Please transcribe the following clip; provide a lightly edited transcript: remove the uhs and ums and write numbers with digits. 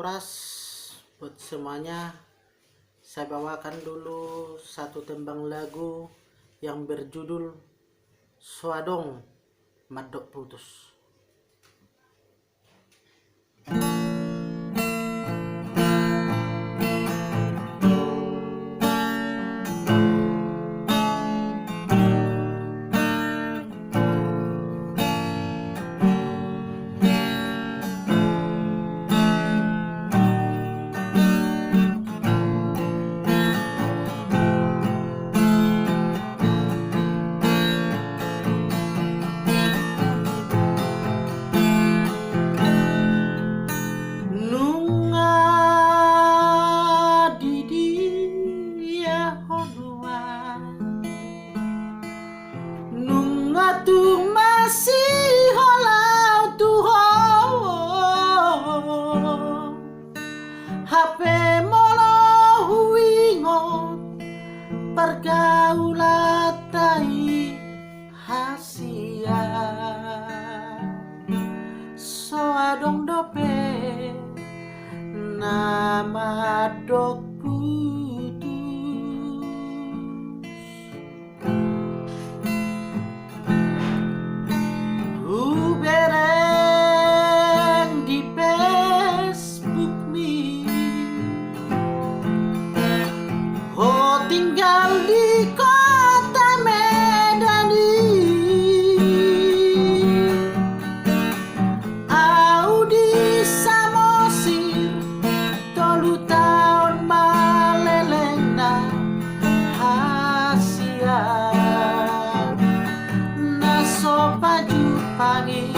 Horas buat semuanya, saya bawakan dulu satu tembang lagu yang berjudul Suadong Madok Putus. Nunga tu masih holau tu ho HP molo huingot pergaulatai hasia soadong dope nama dok bereng di Facebook mi ho tinggal di kota Medani au di Samosir tolu tahun malelena hasia naso pagi